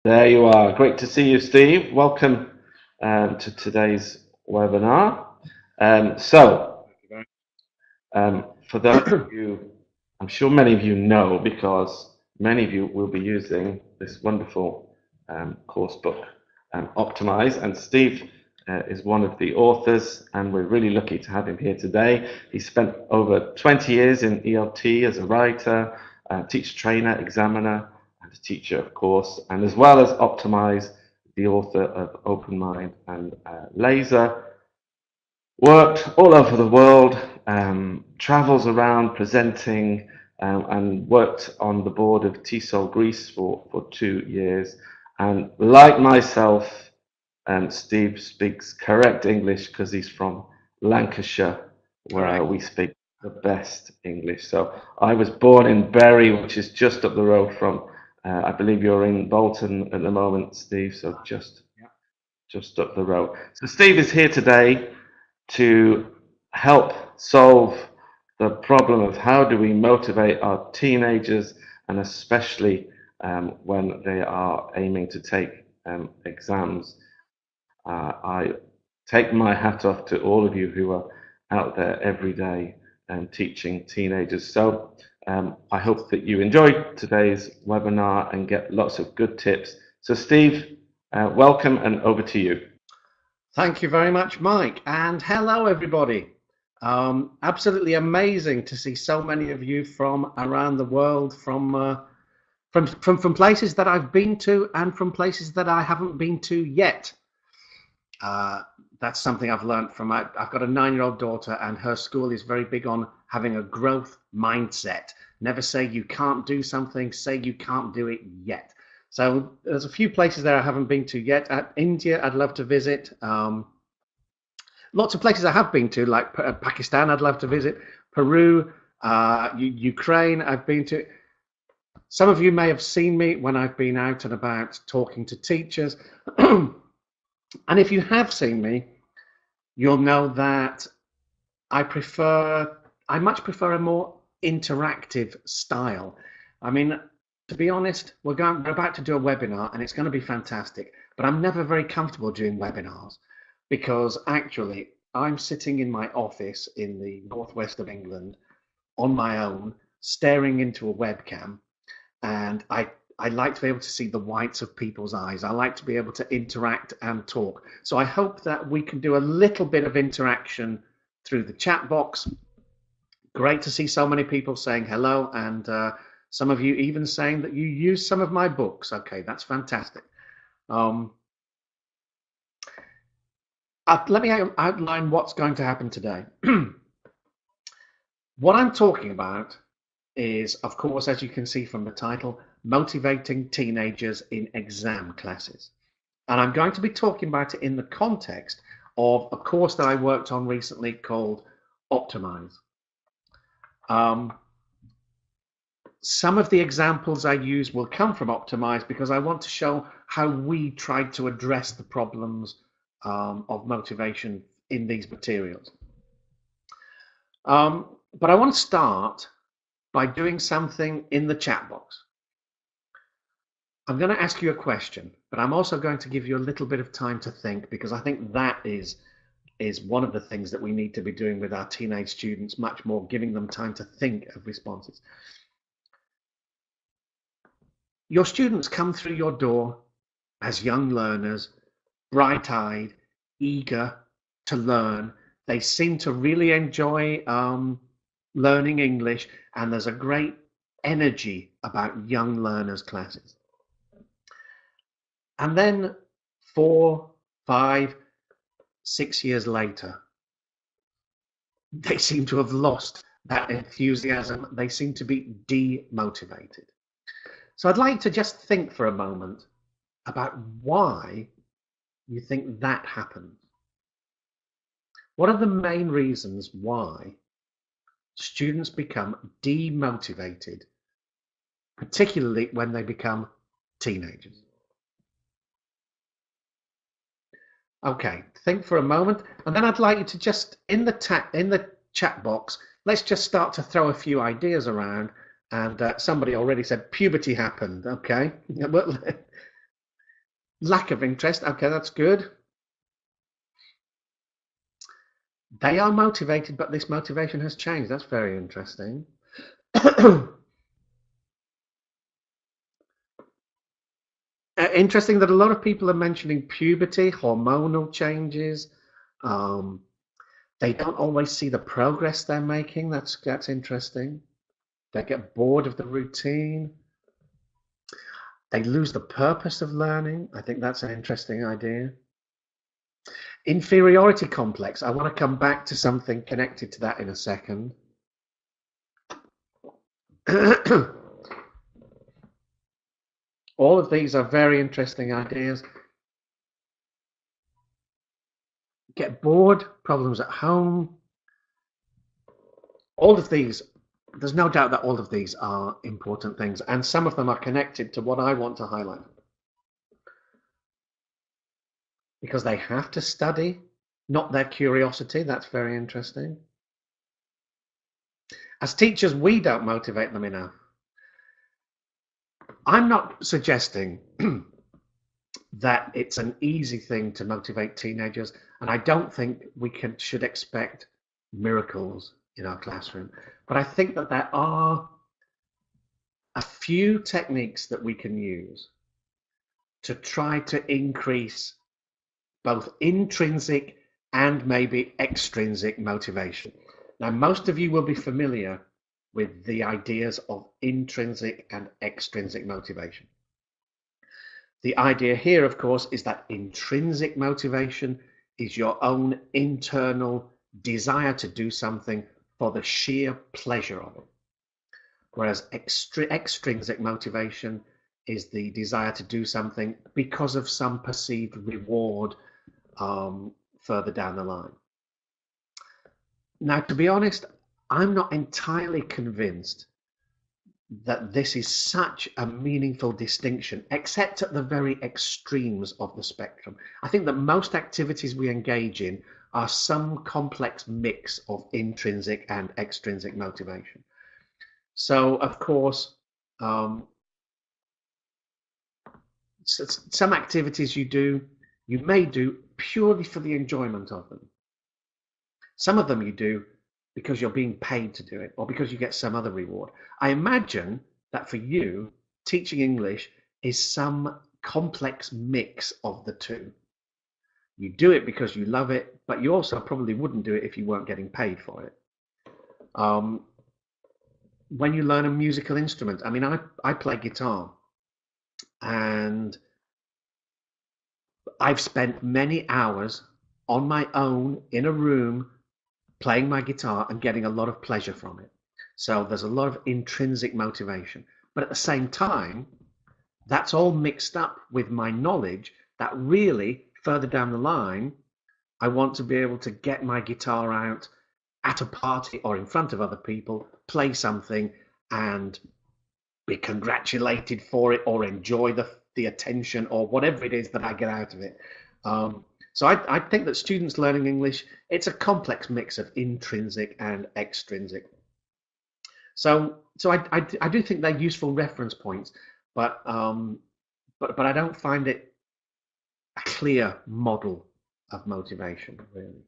There you are. Great to see you, Steve. Welcome to today's webinar. For those of you, I'm sure many of you know because many of you will be using this wonderful course book, Optimize, and Steve is one of the authors, and we're really lucky to have him here today. He spent over 20 years in ELT as a writer, teacher trainer, examiner, and a teacher, of course, and as well as Optimize, the author of Open Mind and Laser. Worked all over the world, travels around presenting, and worked on the board of TESOL Greece for 2 years. And like myself, Steve speaks correct English because he's from Lancashire, where we speak the best English. So I was born in Bury, which is just up the road from, I believe you're in Bolton at the moment, Steve, so just up the road. So Steve is here today to help solve the problem of how do we motivate our teenagers, and especially when they are aiming to take exams. I take my hat off to all of you who are out there every day teaching teenagers. So I hope that you enjoyed today's webinar and get lots of good tips. So Steve, welcome, and over to you. Thank you very much, Mike, and hello everybody. Absolutely amazing to see so many of you from around the world, from places that I've been to and from places that I haven't been to yet. That's something I've learned from, I've got a 9-year-old daughter, and her school is very big on having a growth mindset. Never say you can't do something, say you can't do it yet. So there's a few places there I haven't been to yet. India, I'd love to visit. Lots of places I have been to, like Pakistan, I'd love to visit. Peru, Ukraine, I've been to. Some of you may have seen me when I've been out and about talking to teachers. And if you have seen me, you'll know that I much prefer a more interactive style. I mean, to be honest, we're about to do a webinar and it's going to be fantastic, but I'm never very comfortable doing webinars because actually I'm sitting in my office in the northwest of England on my own, staring into a webcam, and I like to be able to see the whites of people's eyes. I like to be able to interact and talk. So I hope that we can do a little bit of interaction through the chat box. Great to see so many people saying hello, and some of you even saying that you use some of my books. Okay, that's fantastic. Let me outline what's going to happen today. What I'm talking about is, of course, as you can see from the title, motivating teenagers in exam classes. And I'm going to be talking about it in the context of a course that I worked on recently called Optimize. Some of the examples I use will come from Optimize because I want to show how we tried to address the problems of motivation in these materials. But I want to start by doing something in the chat box. I'm going to ask you a question, but I'm also going to give you a little bit of time to think, because I think that is one of the things that we need to be doing with our teenage students much more, giving them time to think of responses. Your students come through your door as young learners, bright-eyed, eager to learn. They seem to really enjoy learning English, and there's a great energy about young learners' classes. And then 4, 5, 6 years later, they seem to have lost that enthusiasm. They seem to be demotivated. So I'd like to just think for a moment about why you think that happens. What are the main reasons why students become demotivated, particularly when they become teenagers? Okay, think for a moment, and then I'd like you to just, in the chat box, let's just start to throw a few ideas around. And somebody already said puberty happened. Okay, Lack of interest. Okay, that's good. They are motivated, but this motivation has changed. That's very interesting. Interesting that a lot of people are mentioning puberty, hormonal changes. Um, they don't always see the progress they're making. That's interesting. They get bored of the routine. They lose the purpose of learning. I think that's an interesting idea. Inferiority complex. I want to come back to something connected to that in a second. All of these are very interesting ideas. Get bored, problems at home. All of these, there's no doubt that all of these are important things, and some of them are connected to what I want to highlight. Because they have to study, not their curiosity. That's very interesting. As teachers, we don't motivate them enough. I'm not suggesting that it's an easy thing to motivate teenagers, and I don't think we should expect miracles in our classroom. But I think that there are a few techniques that we can use to try to increase both intrinsic and maybe extrinsic motivation. Now, most of you will be familiar with the ideas of intrinsic and extrinsic motivation. The idea here, of course, is that intrinsic motivation is your own internal desire to do something for the sheer pleasure of it. Whereas extrinsic motivation is the desire to do something because of some perceived reward further down the line. Now, to be honest, I'm not entirely convinced that this is such a meaningful distinction, except at the very extremes of the spectrum. I think that most activities we engage in are some complex mix of intrinsic and extrinsic motivation. So, of course, some activities you may do purely for the enjoyment of them. Some of them you do because you're being paid to do it or because you get some other reward. I imagine that for you, teaching English is some complex mix of the two. You do it because you love it, but you also probably wouldn't do it if you weren't getting paid for it. When you learn a musical instrument, I mean, I play guitar, and I've spent many hours on my own in a room playing my guitar and getting a lot of pleasure from it. So there's a lot of intrinsic motivation. But at the same time, that's all mixed up with my knowledge that really, further down the line, I want to be able to get my guitar out at a party or in front of other people, play something and be congratulated for it or enjoy the attention or whatever it is that I get out of it. So I think that students learning English, it's a complex mix of intrinsic and extrinsic. So I do think they're useful reference points, but I don't find it a clear model of motivation, really.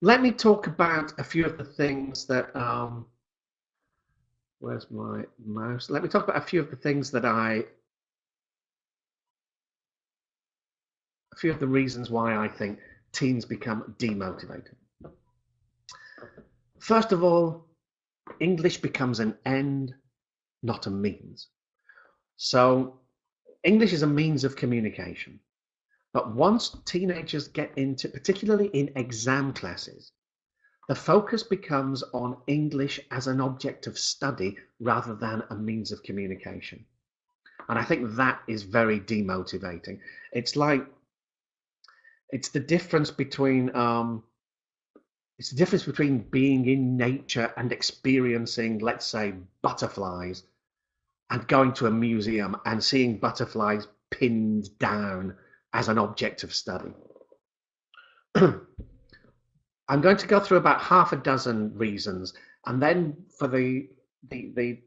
Let me talk about a few of the things that where's my mouse? Let me talk about a few of the things that a few of the reasons why I think teens become demotivated. First of all, English becomes an end, not a means. So English is a means of communication. But once teenagers get into, particularly in exam classes, the focus becomes on English as an object of study rather than a means of communication. And I think that is very demotivating. It's the difference between being in nature and experiencing, let's say, butterflies, and going to a museum and seeing butterflies pinned down as an object of study. I'm going to go through about half a dozen reasons, and then for the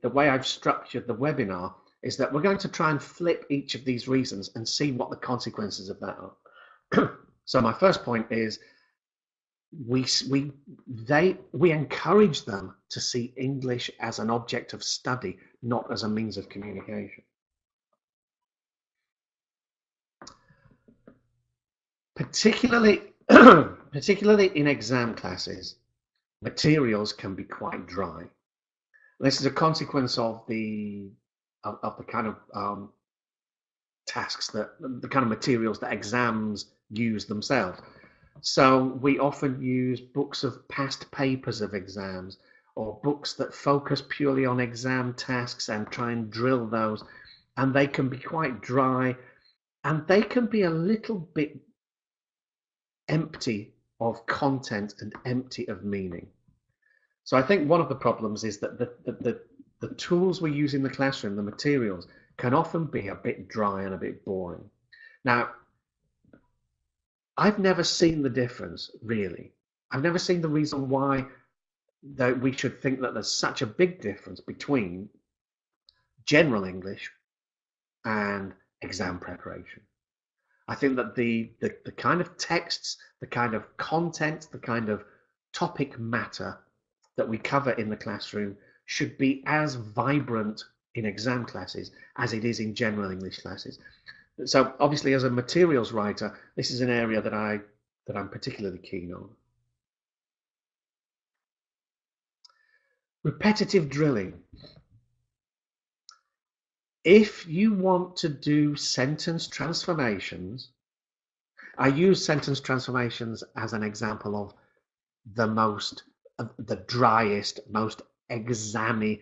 way I've structured the webinar, is that we're going to try and flip each of these reasons and see what the consequences of that are. So my first point is we encourage them to see English as an object of study, not as a means of communication. Particularly in exam classes, materials can be quite dry. This is a consequence of the kind of tasks the kind of materials that exams use themselves. So we often use books of past papers of exams, or books that focus purely on exam tasks and try and drill those, and they can be quite dry, and they can be a little bit empty of content and empty of meaning. So I think one of the problems is that the tools we use in the classroom, the materials, can often be a bit dry and a bit boring. Now, I've never seen the difference, really. I've never seen the reason why that we should think that there's such a big difference between general English and exam preparation. I think that the kind of texts, the kind of content, the kind of topic matter that we cover in the classroom should be as vibrant in exam classes as it is in general English classes. So obviously, as a materials writer, this is an area that I'm particularly keen on. Repetitive drilling. If you want to do sentence transformations, I use sentence transformations as an example of the driest, most examy,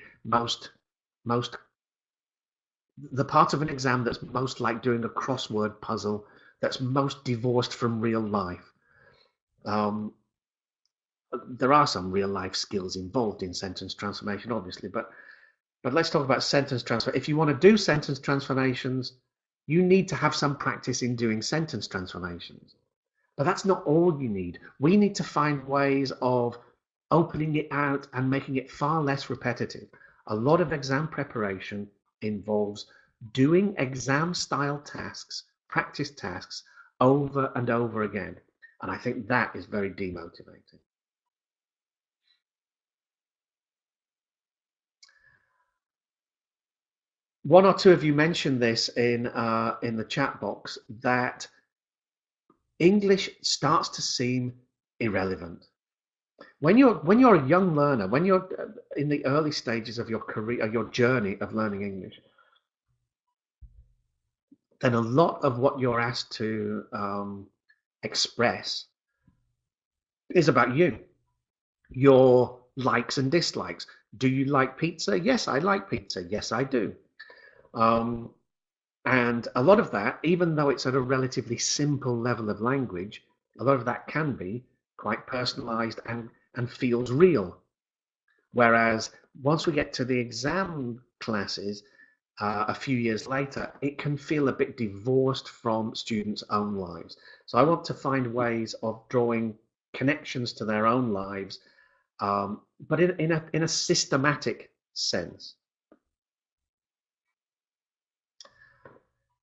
the part of an exam that's most like doing a crossword puzzle, that's most divorced from real life. There are some real life skills involved in sentence transformation, obviously, but let's talk about sentence transfer. If you want to do sentence transformations, you need to have some practice in doing sentence transformations. But that's not all you need. We need to find ways of opening it out and making it far less repetitive. A lot of exam preparation involves doing exam style tasks, practice tasks, over and over again. And I think that is very demotivating. One or two of you mentioned this in the chat box, that English starts to seem irrelevant. When you're a young learner, when you're in the early stages of your career, your journey of learning English, then a lot of what you're asked to express is about you, your likes and dislikes. Do you like pizza? Yes, I like pizza. Yes, I do. And a lot of that, even though it's at a relatively simple level of language, a lot of that can be quite personalized and feels real. Whereas once we get to the exam classes, a few years later, it can feel a bit divorced from students' own lives. So I want to find ways of drawing connections to their own lives, but in a systematic sense.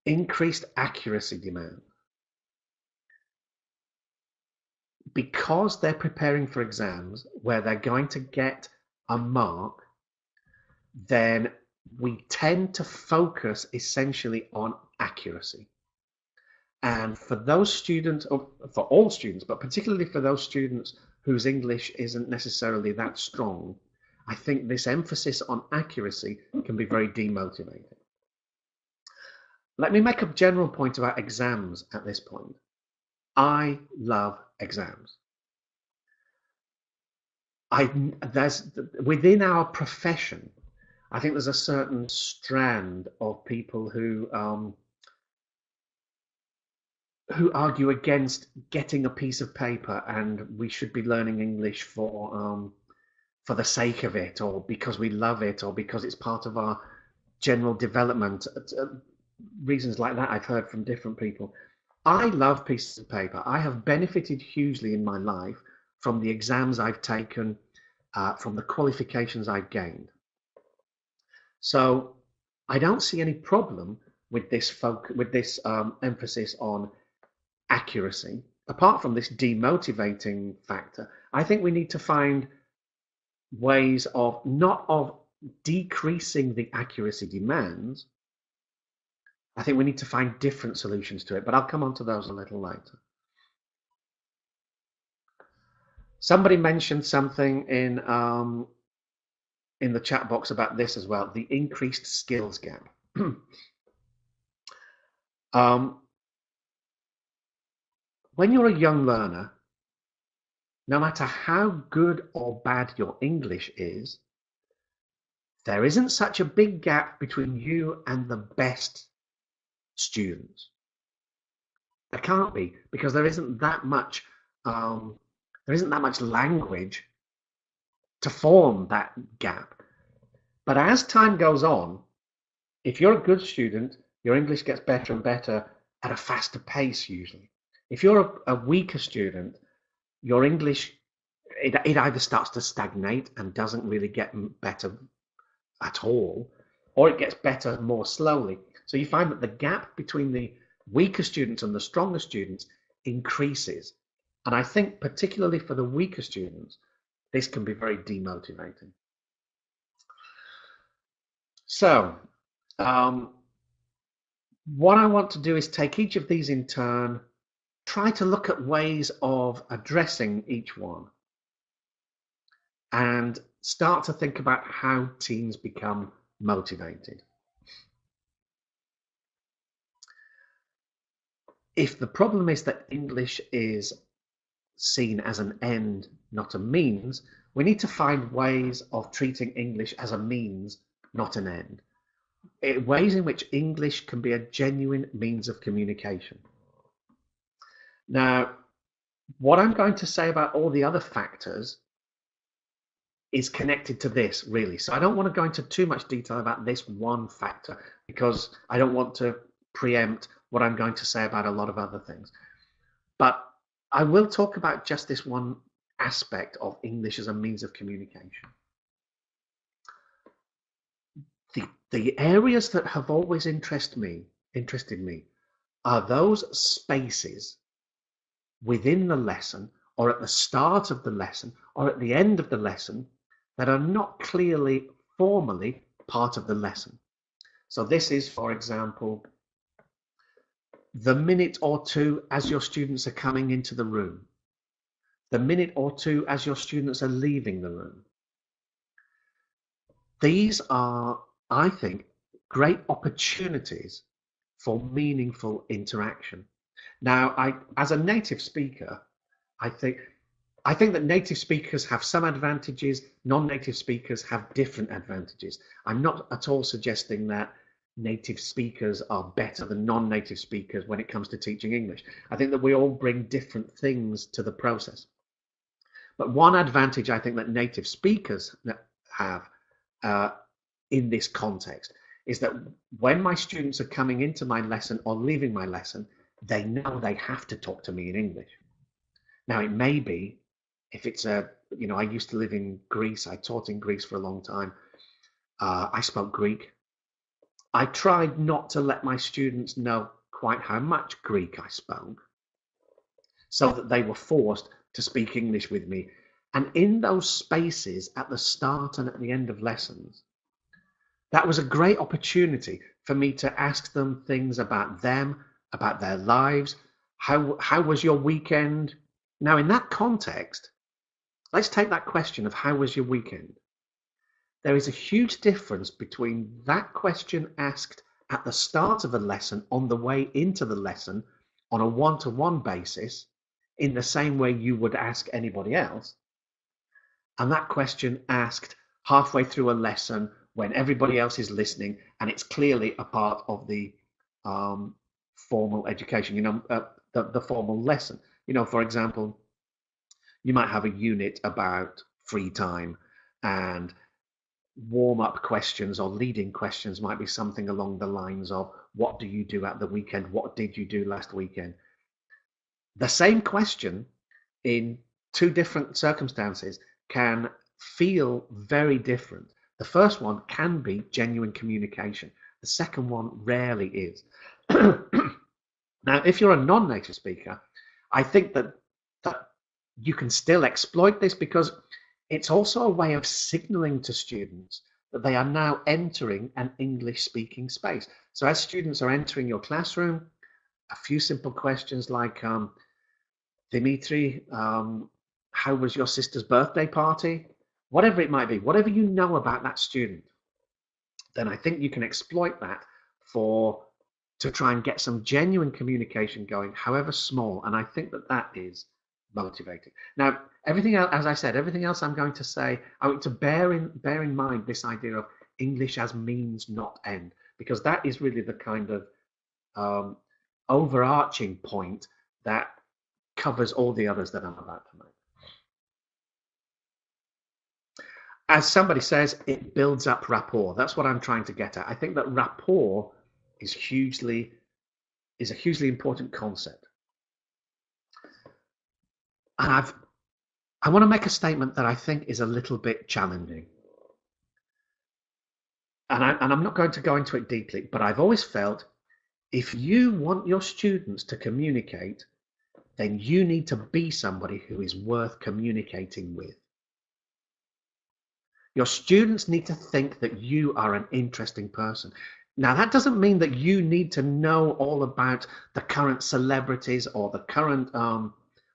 Increased accuracy demand. Because they're preparing for exams where they're going to get a mark, then we tend to focus essentially on accuracy. And for those students, or for all students, but particularly for those students whose English isn't necessarily that strong, I think this emphasis on accuracy can be very demotivating. Let me make a general point about exams at this point. I love exams. Within our profession, I think there's a certain strand of people who argue against getting a piece of paper and we should be learning English for the sake of it, or because we love it, or because it's part of our general development. Reasons like that I've heard from different people. I love pieces of paper. I have benefited hugely in my life from the exams I've taken, from the qualifications I've gained. So I don't see any problem with this emphasis on accuracy. Apart from this demotivating factor, I think we need to find ways of not of decreasing the accuracy demands. I think we need to find different solutions to it, but I'll come on to those a little later. Somebody mentioned something in the chat box about this as well, the increased skills gap. When you're a young learner, no matter how good or bad your English is, there isn't such a big gap between you and the best students. There can't be, because there isn't that much language to form that gap. But as time goes on, if you're a good student, your English gets better and better at a faster pace usually. If you're a weaker student, your English, it either starts to stagnate and doesn't really get better at all, or it gets better more slowly. So you find that the gap between the weaker students and the stronger students increases. And I think particularly for the weaker students, this can be very demotivating. So what I want to do is take each of these in turn, try to look at ways of addressing each one, and start to think about how teens become motivated. If the problem is that English is seen as an end, not a means, we need to find ways of treating English as a means, not an end. Ways in which English can be a genuine means of communication. Now, what I'm going to say about all the other factors is connected to this, really. So I don't want to go into too much detail about this one factor, because I don't want to preempt what I'm going to say about a lot of other things. But I will talk about just this one aspect of English as a means of communication. The areas that have always interested me are those spaces within the lesson, or at the start of the lesson, or at the end of the lesson, that are not clearly formally part of the lesson. So this is, for example, the minute or two as your students are coming into the room, the minute or two as your students are leaving the room. These are, I think, great opportunities for meaningful interaction. Now, as a native speaker, I think that native speakers have some advantages, non-native speakers have different advantages. I'm not at all suggesting that native speakers are better than non-native speakers when it comes to teaching English. I think that we all bring different things to the process. But one advantage I think that native speakers have in this context is that when my students are coming into my lesson or leaving my lesson, they know they have to talk to me in English. Now, it may be, if it's I used to live in Greece, I taught in Greece for a long time. I spoke Greek. I tried not to let my students know quite how much Greek I spoke, so that they were forced to speak English with me. And in those spaces at the start and at the end of lessons, that was a great opportunity for me to ask them things about them, about their lives. How was your weekend? Now, in that context, let's take that question of how was your weekend? There is a huge difference between that question asked at the start of a lesson, on the way into the lesson, on a one-to-one basis, in the same way you would ask anybody else, and that question asked halfway through a lesson when everybody else is listening and it's clearly a part of the formal education, the formal lesson. For example, you might have a unit about free time, and warm-up questions or leading questions might be something along the lines of, what do you do at the weekend? What did you do last weekend? The same question in two different circumstances can feel very different. The first one can be genuine communication. The second one rarely is. Now, if you're a non-native speaker, I think that you can still exploit this, because it's also a way of signaling to students that they are now entering an English-speaking space. So as students are entering your classroom, a few simple questions like, Dimitri, how was your sister's birthday party? Whatever it might be, whatever you know about that student, then I think you can exploit that to try and get some genuine communication going, however small. And I think that is motivating. Now, everything else, as I said, everything else I'm going to say, I want to bear in mind this idea of English as means, not end, because that is really the kind of overarching point that covers all the others that I'm about to make. As somebody says, it builds up rapport. That's what I'm trying to get at. I think that rapport is a hugely important concept. And I want to make a statement that I think is a little bit challenging. And I'm not going to go into it deeply, but I've always felt if you want your students to communicate, then you need to be somebody who is worth communicating with. Your students need to think that you are an interesting person. Now, that doesn't mean that you need to know all about the current celebrities or the current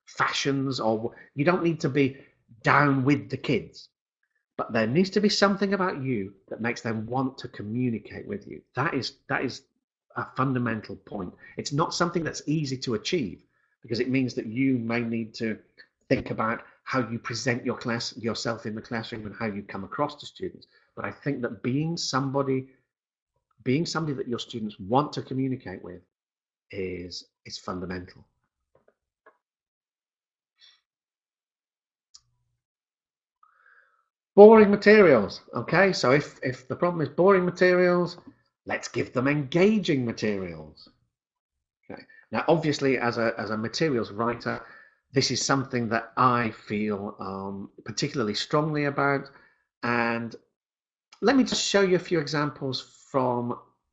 fashions, or you don't need to be down with the kids. But there needs to be something about you that makes them want to communicate with you. That is a fundamental point. It's not something that's easy to achieve, because it means that you may need to think about how you present yourself in the classroom and how you come across to students. But I think that being somebody that your students want to communicate with is fundamental. Boring materials. Okay, so if the problem is boring materials, let's give them engaging materials. Okay. Now, obviously, as a materials writer, this is something that I feel particularly strongly about. And let me just show you a few examples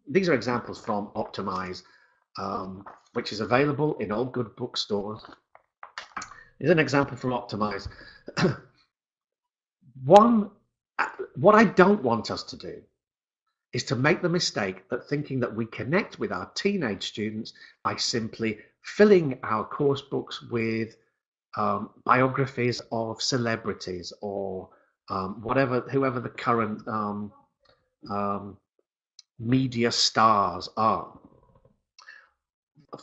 these are examples from Optimize, which is available in all good bookstores. Here's an example from Optimize. What I don't want us to do is to make the mistake that thinking that we connect with our teenage students by simply filling our course books with biographies of celebrities or whoever the current media stars are,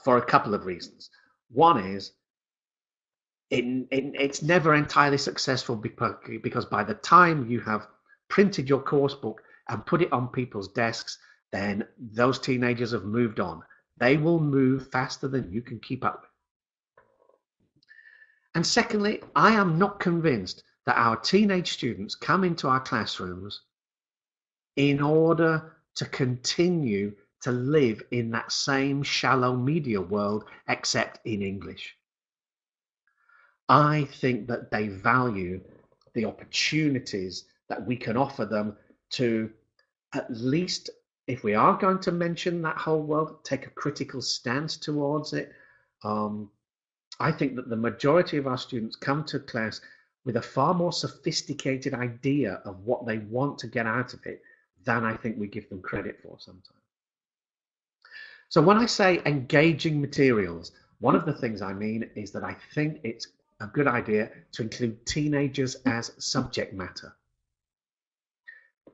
for a couple of reasons. One is it's never entirely successful, because by the time you have printed your course book and put it on people's desks, then those teenagers have moved on. They will move faster than you can keep up with. And secondly, I am not convinced that our teenage students come into our classrooms in order to continue to live in that same shallow media world, except in English. I think that they value the opportunities that we can offer them to, at least, if we are going to mention that whole world, take a critical stance towards it. I think that the majority of our students come to class with a far more sophisticated idea of what they want to get out of it than I think we give them credit for sometimes. So when I say engaging materials, one of the things I mean is that I think it's a good idea to include teenagers as subject matter.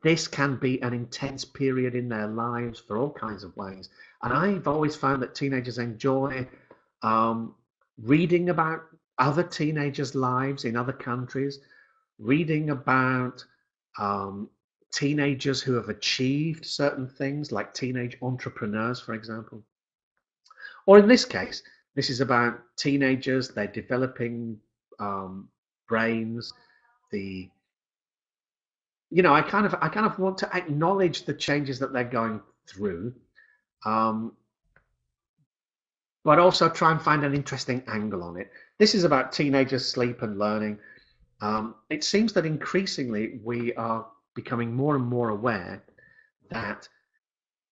This can be an intense period in their lives for all kinds of ways. And I've always found that teenagers enjoy reading about other teenagers' lives in other countries, reading about teenagers who have achieved certain things, like teenage entrepreneurs, for example. Or in this case, this is about teenagers, they're developing brains. I kind of want to acknowledge the changes that they're going through, but also try and find an interesting angle on it. This is about teenagers' sleep and learning. It seems that increasingly we are becoming more and more aware that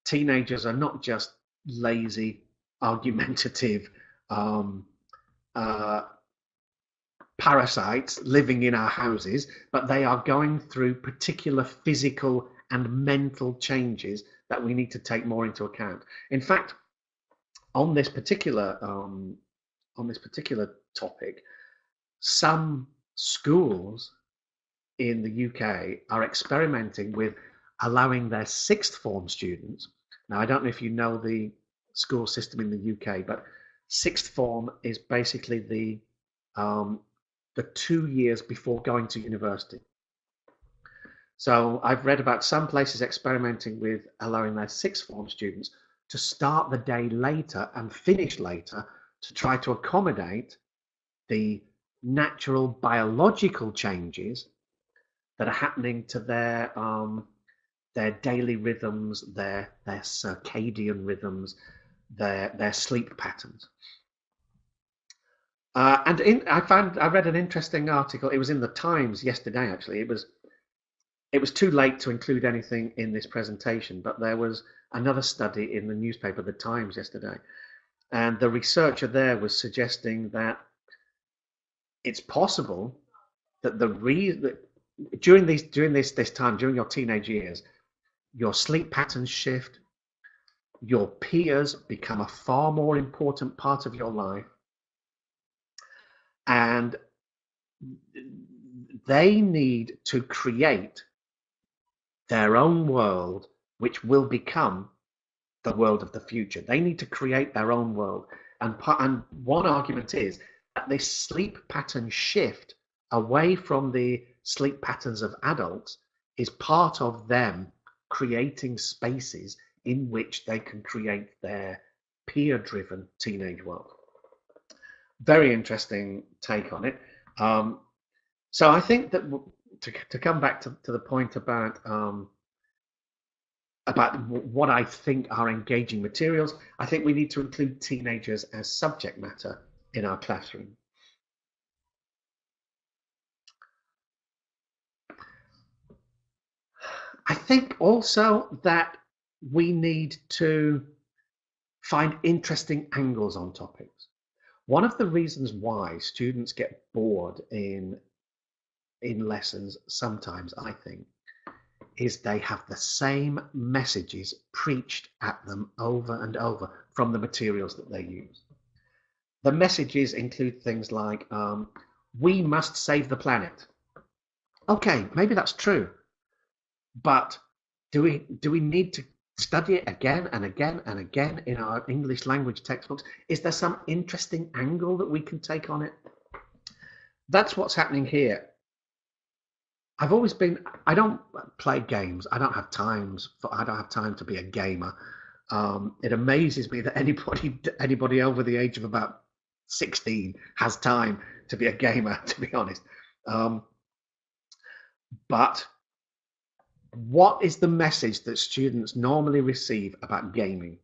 teenagers are not just lazy, argumentative uh, parasites living in our houses, but they are going through particular physical and mental changes that we need to take more into account. In fact, on this particular topic, some schools in the UK are experimenting with allowing their sixth form students. Now, I don't know if you know the school system in the UK, but sixth form is basically the 2 years before going to university. So I've read about some places experimenting with allowing their sixth form students to start the day later and finish later to try to accommodate the natural biological changes that are happening to their daily rhythms, their circadian rhythms, their sleep patterns. I read an interesting article. It was in the Times yesterday, actually. It was too late to include anything in this presentation, but there was another study in the newspaper, the Times, yesterday, and the researcher there was suggesting that it's possible that during this time, during your teenage years, your sleep patterns shift, your peers become a far more important part of your life, and they need to create their own world, which will become the world of the future. They need to create their own world. And one argument is that this sleep pattern shift away from the sleep patterns of adults is part of them creating spaces in which they can create their peer-driven teenage world. Very interesting take on it. So I think that to come back to the point about what I think are engaging materials, I think we need to include teenagers as subject matter in our classroom. I think also that we need to find interesting angles on topics. One of the reasons why students get bored in lessons sometimes, I think, is they have the same messages preached at them over and over from the materials that they use. The messages include things like, we must save the planet. Okay, maybe that's true, but do we need to study it again and again and again in our English language textbooks? Is there some interesting angle that we can take on it? That's what's happening here. I don't play games. I don't have time to be a gamer. It amazes me that anybody over the age of about 16 has time to be a gamer, to be honest. But what is the message that students normally receive about gaming?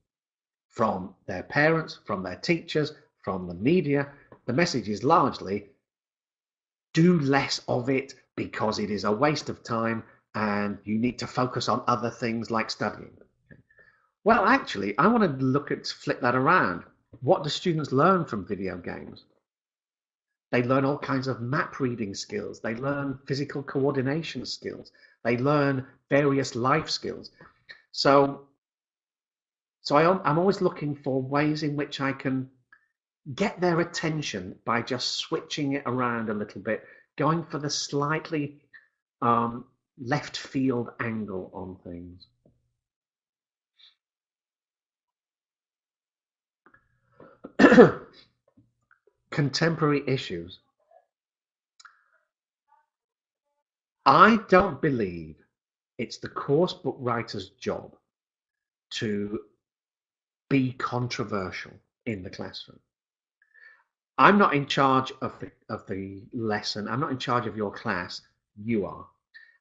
From their parents, from their teachers, from the media? The message is largely, do less of it because it is a waste of time and you need to focus on other things like studying. Well, actually, I want to flip that around. What do students learn from video games? They learn all kinds of map reading skills. They learn physical coordination skills. They learn various life skills. So I'm always looking for ways in which I can get their attention by just switching it around a little bit, going for the slightly left field angle on things. Contemporary issues. I don't believe it's the course book writer's job to be controversial in the classroom. I'm not in charge of the lesson. I'm not in charge of your class. You are.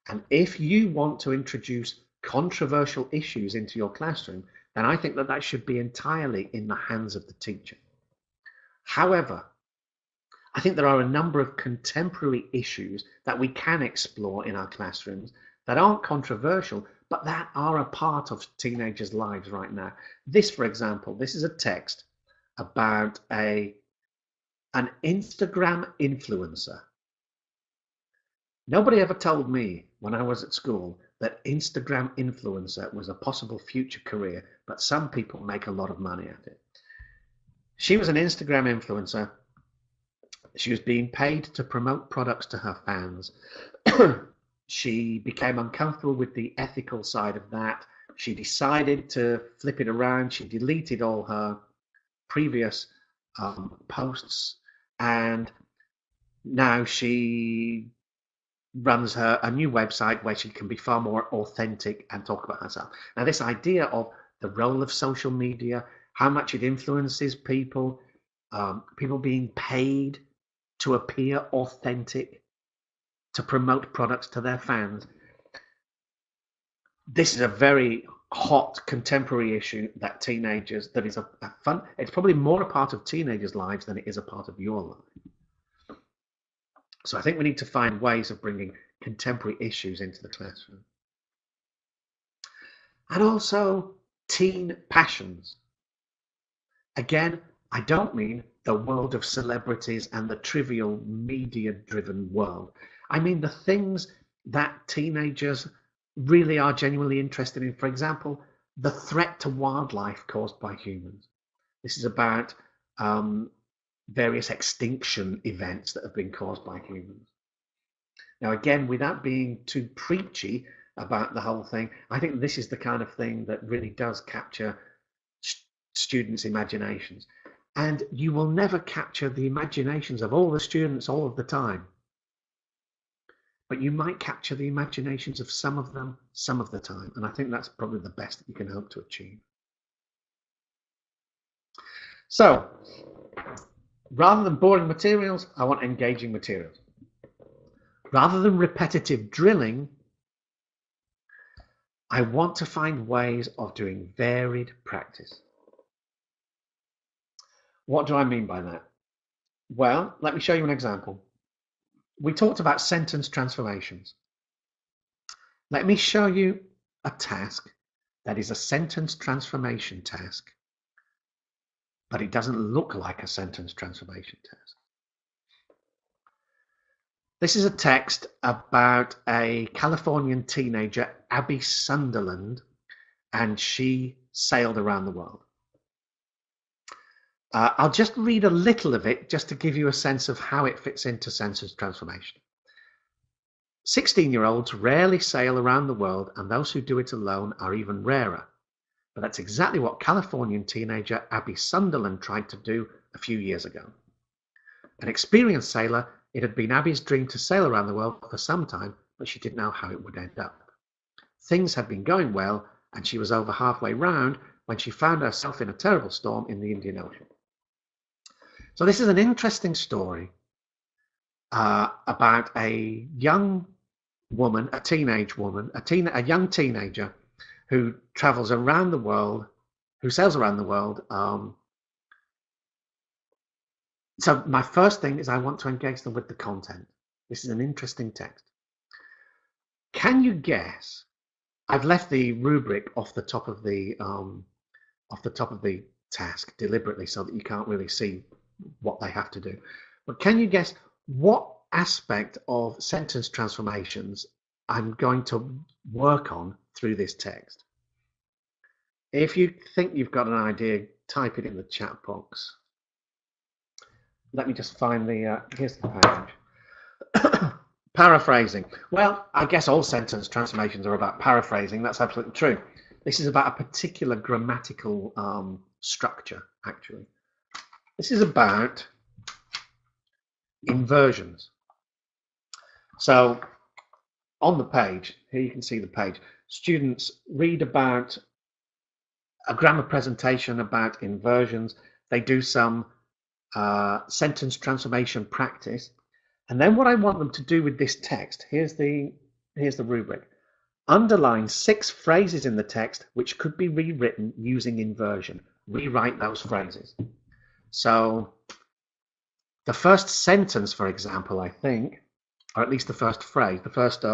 And if you want to introduce controversial issues into your classroom, then I think that should be entirely in the hands of the teacher. However, I think there are a number of contemporary issues that we can explore in our classrooms that aren't controversial, but that are a part of teenagers' lives right now. This, for example, this is a text about an Instagram influencer. Nobody ever told me when I was at school that Instagram influencer was a possible future career, but some people make a lot of money at it. She was an Instagram influencer. She was being paid to promote products to her fans. She became uncomfortable with the ethical side of that. She decided to flip it around. She deleted all her previous posts, and now she runs a new website where she can be far more authentic and talk about herself. Now, this idea of the role of social media, how much it influences people, people being paid to appear authentic, to promote products to their fans. This is a very hot contemporary issue that teenagers, that is a fun, it's probably more a part of teenagers' lives than it is a part of your life. So I think we need to find ways of bringing contemporary issues into the classroom. And also teen passions. Again, I don't mean the world of celebrities and the trivial media-driven world. I mean the things that teenagers really are genuinely interested in. For example, the threat to wildlife caused by humans. This is about various extinction events that have been caused by humans. Now, again, without being too preachy about the whole thing, I think this is the kind of thing that really does capture students' imaginations. And you will never capture the imaginations of all the students all of the time. But you might capture the imaginations of some of them some of the time. And I think that's probably the best that you can hope to achieve. So, rather than boring materials, I want engaging materials. Rather than repetitive drilling, I want to find ways of doing varied practice. What do I mean by that? Well, let me show you an example. We talked about sentence transformations. Let me show you a task that is a sentence transformation task, but it doesn't look like a sentence transformation task. This is a text about a Californian teenager, Abby Sunderland, and she sailed around the world. I'll just read a little of it just to give you a sense of how it fits into sentence transformation. 16-year-olds rarely sail around the world, and those who do it alone are even rarer. But that's exactly what Californian teenager Abby Sunderland tried to do a few years ago. An experienced sailor, it had been Abby's dream to sail around the world for some time, but she didn't know how it would end up. Things had been going well, and she was over halfway round when she found herself in a terrible storm in the Indian Ocean. So this is an interesting story about a young woman, a teenage woman, a young teenager who travels around the world, who sails around the world. So my first thing is I want to engage them with the content. This is an interesting text. Can you guess? I've left the rubric off the top of the task deliberately so that you can't really see what they have to do. But can you guess what aspect of sentence transformations I'm going to work on through this text? If you think you've got an idea, type it in the chat box. Let me just find here's the page. Paraphrasing. Well, I guess all sentence transformations are about paraphrasing. That's absolutely true. This is about a particular grammatical structure, actually. This is about inversions. So on the page, here you can see the page, students read about a grammar presentation about inversions. They do some sentence transformation practice. And then what I want them to do with this text, here's the rubric. Underline 6 phrases in the text which could be rewritten using inversion. Rewrite those phrases. So the first sentence, for example, I think, or at least the first phrase, the first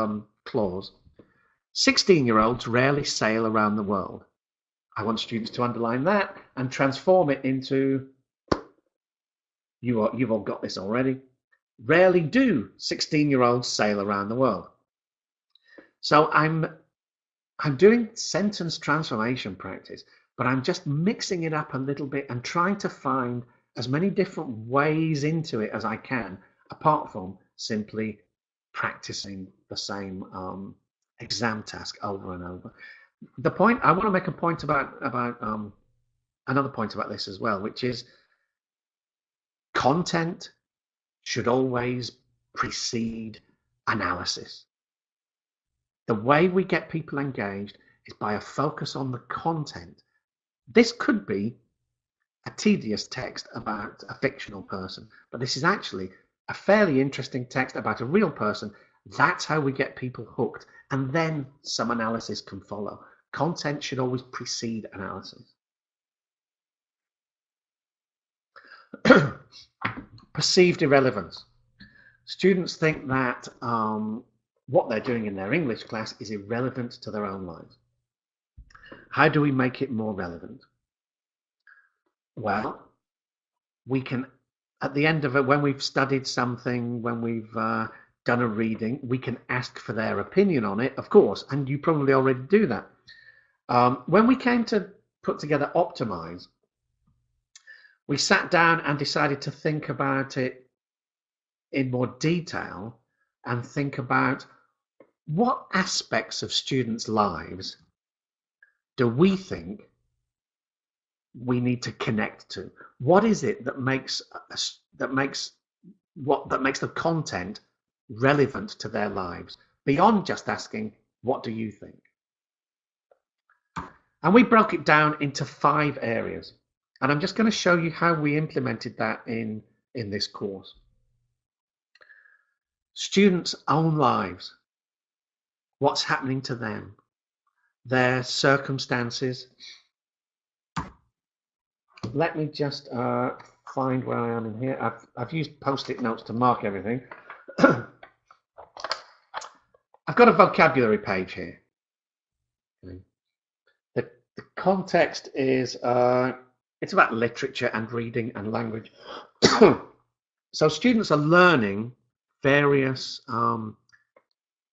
clause, 16-year-olds rarely sail around the world. I want students to underline that and transform it into, you've all got this already. Rarely do 16-year-olds sail around the world. So I'm doing sentence transformation practice, but I'm just mixing it up a little bit and trying to find as many different ways into it as I can, apart from simply practicing the same exam task over and over. The point I want to make a point about another point about this as well, which is content should always precede analysis. The way we get people engaged is by a focus on the content. This could be a tedious text about a fictional person, but this is actually a fairly interesting text about a real person. That's how we get people hooked, and then some analysis can follow. Content should always precede analysis. Perceived irrelevance. Students think that what they're doing in their English class is irrelevant to their own lives. How do we make it more relevant? Well, we can, at the end of it, when we've studied something, when we've done a reading, we can ask for their opinion on it, of course, and you probably already do that. When we came to put together Optimize, we sat down and decided to think about it in more detail and think about what aspects of students' lives do we think we need to connect to. What is it that makes the content relevant to their lives beyond just asking, what do you think? And we broke it down into 5 areas, and I'm just going to show you how we implemented that in this course. Students' own lives, what's happening to them, their circumstances. Let me just find where I am in here. I've used post-it notes to mark everything. I've got a vocabulary page here. The context is it's about literature and reading and language. So students are learning various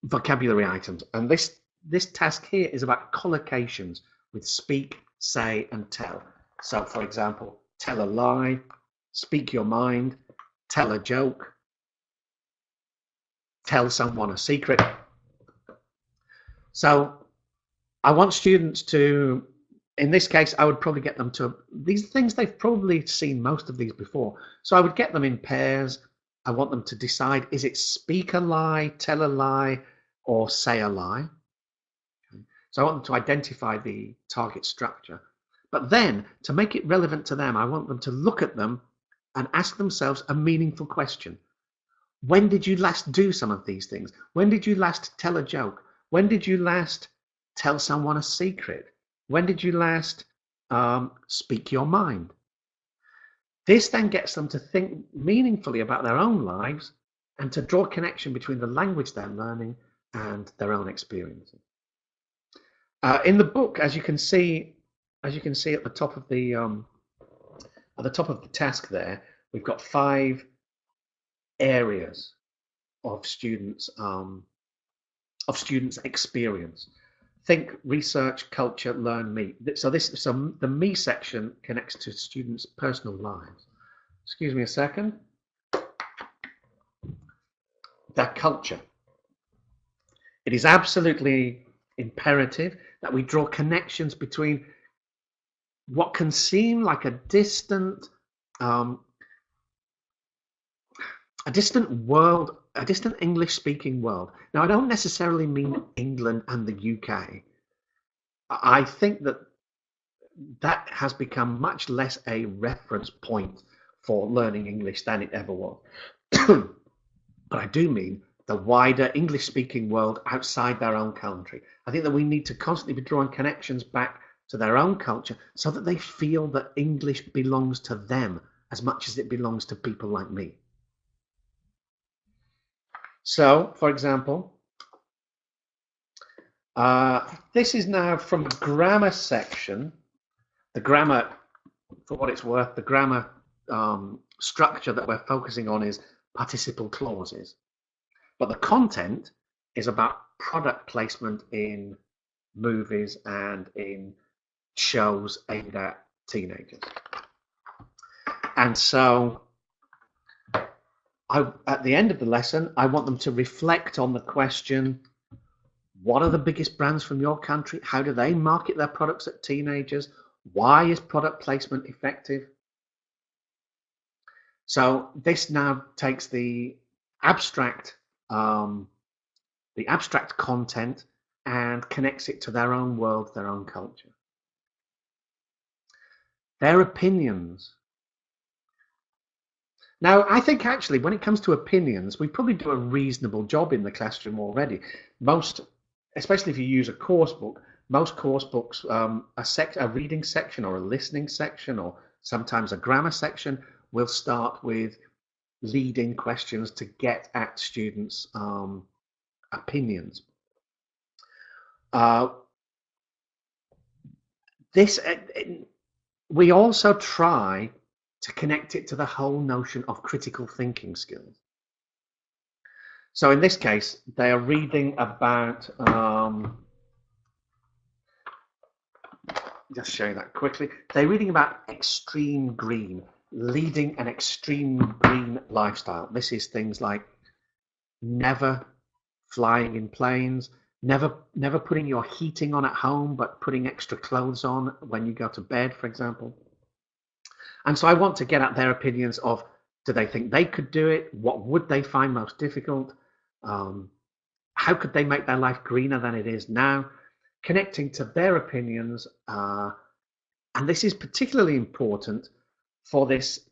vocabulary items, and this task here is about collocations with speak, say, and tell. So, for example, tell a lie, speak your mind, tell a joke, tell someone a secret. So I want students to, in this case, I would probably get them to, these things, they've probably seen most of these before. So I would get them in pairs. I want them to decide, is it speak a lie, tell a lie, or say a lie? Okay. So I want them to identify the target structure. But then, to make it relevant to them, I want them to look at them and ask themselves a meaningful question. When did you last do some of these things? When did you last tell a joke? When did you last tell someone a secret? When did you last speak your mind? This then gets them to think meaningfully about their own lives and to draw a connection between the language they're learning and their own experiences. In the book, as you can see at the top of the task there, we've got 5 areas of students' experience. Think, research, culture, learn, me. So the me section connects to students' personal lives. Excuse me a second. Their culture. It is absolutely imperative that we draw connections between what can seem like a distant world, a distant English-speaking world. Now, I don't necessarily mean England and the UK. I think that has become much less a reference point for learning English than it ever was. But I do mean the wider English-speaking world outside their own country. I think that we need to constantly be drawing connections back to their own culture so that they feel that English belongs to them as much as it belongs to people like me. So, for example, This is now from a grammar section. The grammar, for what it's worth, the grammar structure that we're focusing on is participial clauses. But the content is about product placement in movies and in shows aimed at teenagers. And so at the end of the lesson, I want them to reflect on the question, what are the biggest brands from your country? How do they market their products at teenagers? Why is product placement effective? So this now takes the abstract content and connects it to their own world, their own culture. Their opinions. Now, I think actually when it comes to opinions, we probably do a reasonable job in the classroom already. Most, especially if you use a course book, most course books, a reading section or a listening section or sometimes a grammar section will start with leading questions to get at students' opinions. We also try to connect it to the whole notion of critical thinking skills. So in this case, they are reading about, just showing that quickly, they're reading about extreme green, leading an extreme green lifestyle. This is things like never flying in planes, never putting your heating on at home, but putting extra clothes on when you go to bed, for example. And so I want to get at their opinions of, do they think they could do it? What would they find most difficult? How could they make their life greener than it is now? Connecting to their opinions. And this is particularly important for this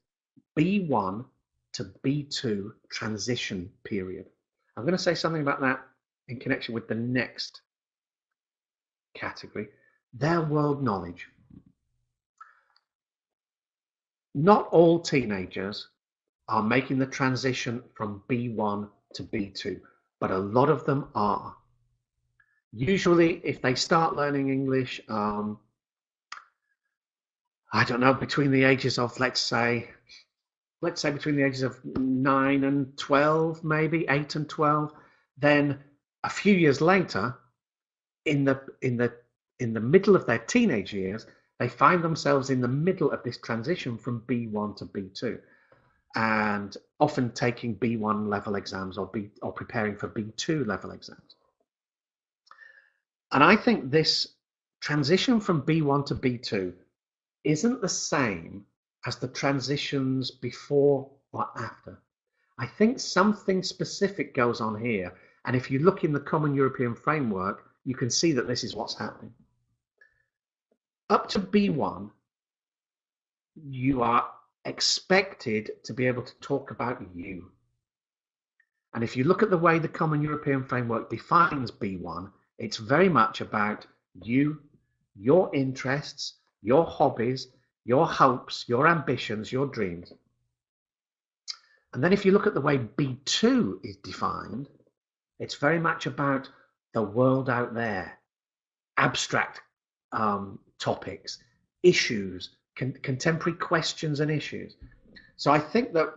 B1 to B2 transition period. I'm going to say something about that in connection with the next category, their world knowledge. Not all teenagers are making the transition from B1 to B2, but a lot of them are. Usually, if they start learning English, I don't know, between the ages of, let's say between the ages of 9 and 12, maybe 8 and 12, then a few years later, in the middle of their teenage years, they find themselves in the middle of this transition from B1 to B2, and often taking B1 level exams or preparing for B2 level exams. And I think this transition from B1 to B2 isn't the same as the transitions before or after. I think something specific goes on here. And if you look in the Common European Framework, you can see that this is what's happening. Up to B1, you are expected to be able to talk about you. And if you look at the way the Common European Framework defines B1, it's very much about you, your interests, your hobbies, your hopes, your ambitions, your dreams. And then if you look at the way B2 is defined, it's very much about the world out there, abstract topics, issues, contemporary questions and issues. So I think that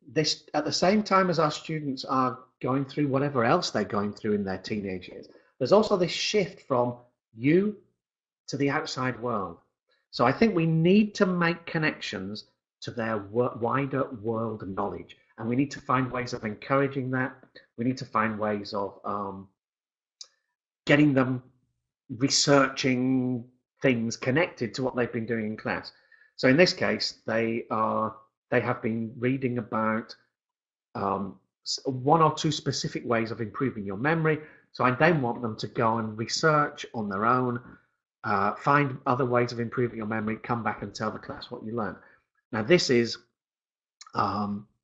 this, at the same time as our students are going through whatever else they're going through in their teenage years, there's also this shift from you to the outside world. So I think we need to make connections to their wider world knowledge, and we need to find ways of encouraging that. We need to find ways of getting them researching things connected to what they've been doing in class. So in this case, they have been reading about one or two specific ways of improving your memory. So I then want them to go and research on their own, find other ways of improving your memory, come back and tell the class what you learned. Now this is,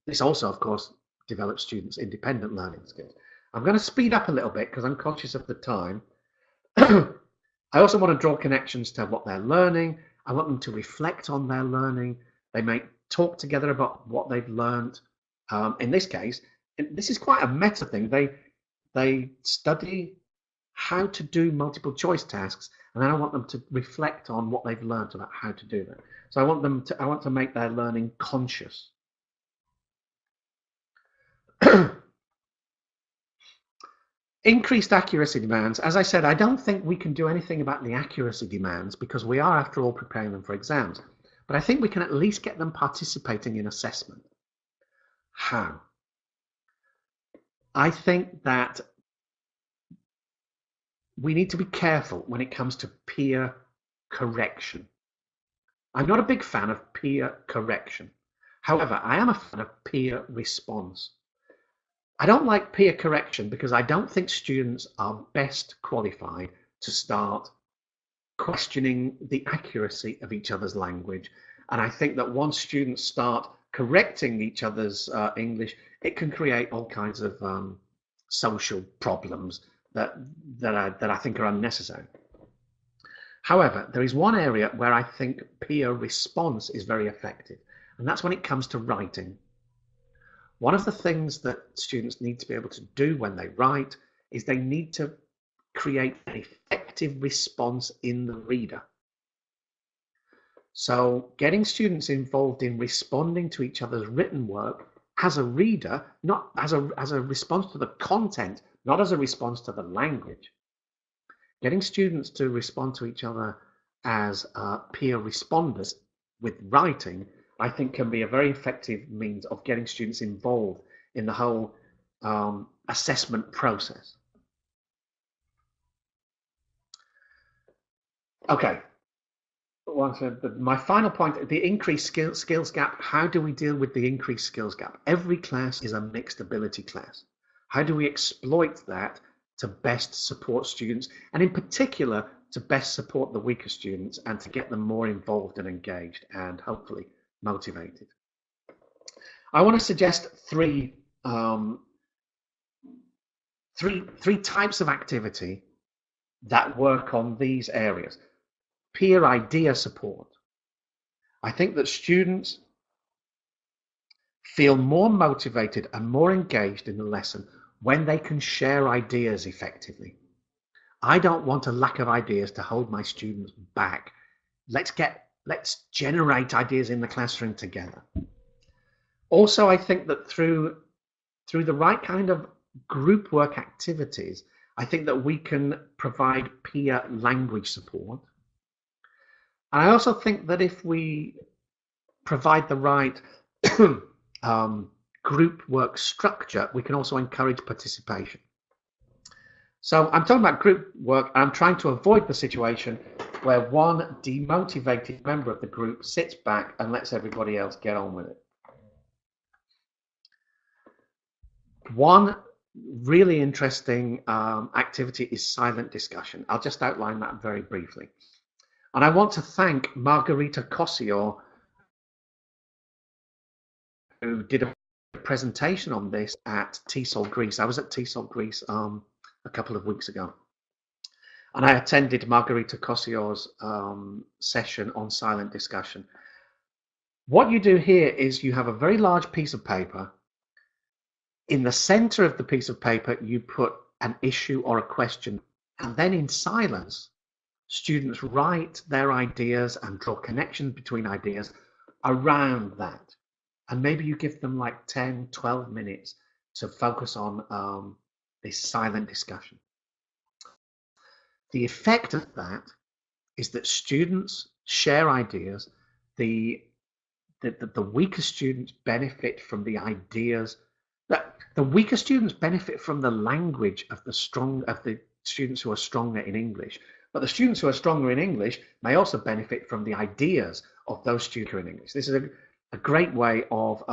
this also of course develops students' independent learning skills. I'm going to speed up a little bit because I'm conscious of the time. I also want to draw connections to what they're learning. I want them to reflect on their learning. They may talk together about what they've learned. In this case, this is quite a meta thing. They study how to do multiple choice tasks, and then I want them to reflect on what they've learned about how to do that. So I want to make their learning conscious. Increased accuracy demands. As I said, I don't think we can do anything about the accuracy demands because we are, after all, preparing them for exams. But I think we can at least get them participating in assessment. How? I think that we need to be careful when it comes to peer correction. I'm not a big fan of peer correction. However, I am a fan of peer response. I don't like peer correction because I don't think students are best qualified to start questioning the accuracy of each other's language. And I think that once students start correcting each other's English, it can create all kinds of social problems that I think are unnecessary. However, there is one area where I think peer response is very effective, and that's when it comes to writing. One of the things that students need to be able to do when they write is they need to create an effective response in the reader. So getting students involved in responding to each other's written work as a reader, not as a response to the content, not as a response to the language. Getting students to respond to each other as peer responders with writing, I think, can be a very effective means of getting students involved in the whole assessment process. Okay. My final point, the increased skills gap. How do we deal with the increased skills gap? Every class is a mixed ability class. How do we exploit that to best support students, and in particular to best support the weaker students and to get them more involved and engaged and hopefully motivated? I want to suggest three types of activity that work on these areas. Peer idea support. I think that students feel more motivated and more engaged in the lesson when they can share ideas effectively. I don't want a lack of ideas to hold my students back. Let's generate ideas in the classroom together. Also, I think that through the right kind of group work activities, I think that we can provide peer language support. And I also think that if we provide the right group work structure, we can also encourage participation. So I'm talking about group work. I'm trying to avoid the situation where one demotivated member of the group sits back and lets everybody else get on with it. One really interesting activity is silent discussion. I'll just outline that very briefly. And I want to thank Margarita Cossior, who did a presentation on this at TESOL Greece. I was at TESOL Greece a couple of weeks ago, and I attended Margarita Cossior's session on silent discussion. What you do here is you have a very large piece of paper. In the center of the piece of paper, you put an issue or a question, and then in silence, students write their ideas and draw connections between ideas around that. And maybe you give them like 10, 12 minutes to focus on this silent discussion. The effect of that is that students share ideas. The weaker students benefit from the ideas. The weaker students benefit from the language of the students who are stronger in English. But the students who are stronger in English may also benefit from the ideas of those students who are in English. This is a great way of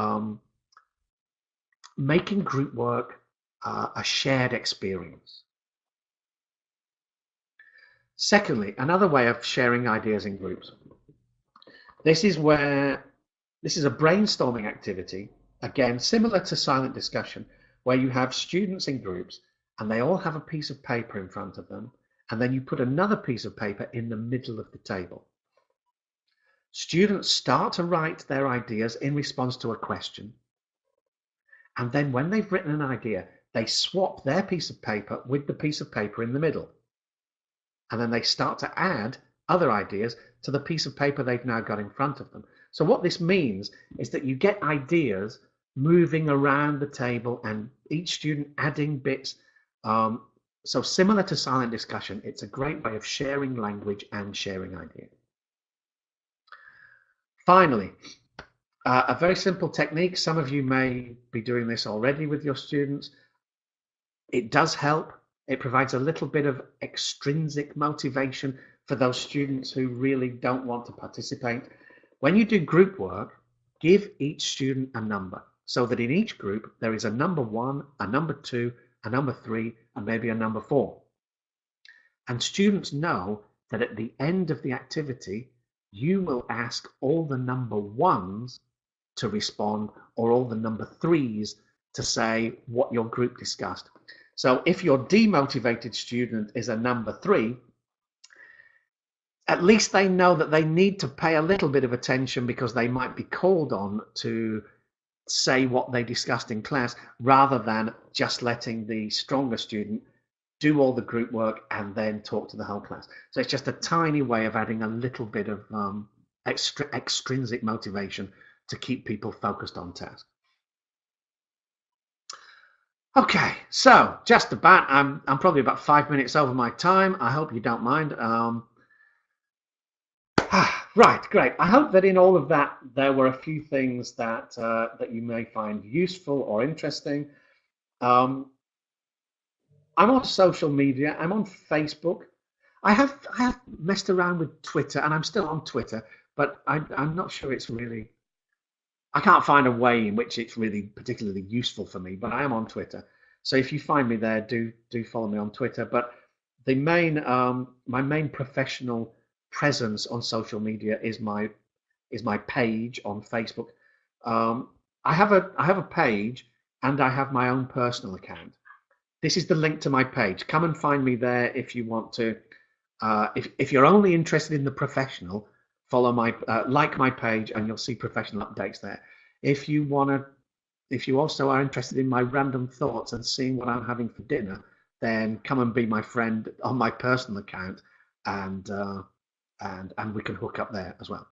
making group work a shared experience. Secondly, another way of sharing ideas in groups. This is a brainstorming activity, again, similar to silent discussion, where you have students in groups and they all have a piece of paper in front of them, and then you put another piece of paper in the middle of the table. Students start to write their ideas in response to a question, and then when they've written an idea, they swap their piece of paper with the piece of paper in the middle. and then they start to add other ideas to the piece of paper they've now got in front of them. So what this means is that you get ideas moving around the table and each student adding bits. So similar to silent discussion, it's a great way of sharing language and sharing ideas. Finally, a very simple technique. Some of you may be doing this already with your students. It does help. It provides a little bit of extrinsic motivation for those students who really don't want to participate. When you do group work, give each student a number so that in each group there is a number 1, a number 2, a number 3, and maybe a number 4. And students know that at the end of the activity, you will ask all the number 1s to respond or all the number 3s to say what your group discussed. So if your demotivated student is a number 3, at least they know that they need to pay a little bit of attention because they might be called on to say what they discussed in class rather than just letting the stronger student do all the group work and then talk to the whole class. So it's just a tiny way of adding a little bit of extrinsic motivation to keep people focused on task. Okay, so just about, I'm probably about 5 minutes over my time. I hope you don't mind. Right, great. I hope that in all of that, there were a few things that that you may find useful or interesting. I'm on social media. I'm on Facebook. I have messed around with Twitter, and I'm still on Twitter, but I'm not sure it's really. I can't find a way in which it's really particularly useful for me, but I am on Twitter. So if you find me there, do follow me on Twitter. But the main my main professional presence on social media is my page on Facebook. I have a page and I have my own personal account. This is the link to my page. Come and find me there if you want to. If you're only interested in the professional, follow my like my page and you'll see professional updates there. If you also are interested in my random thoughts and seeing what I'm having for dinner, then come and be my friend on my personal account, and we can hook up there as well.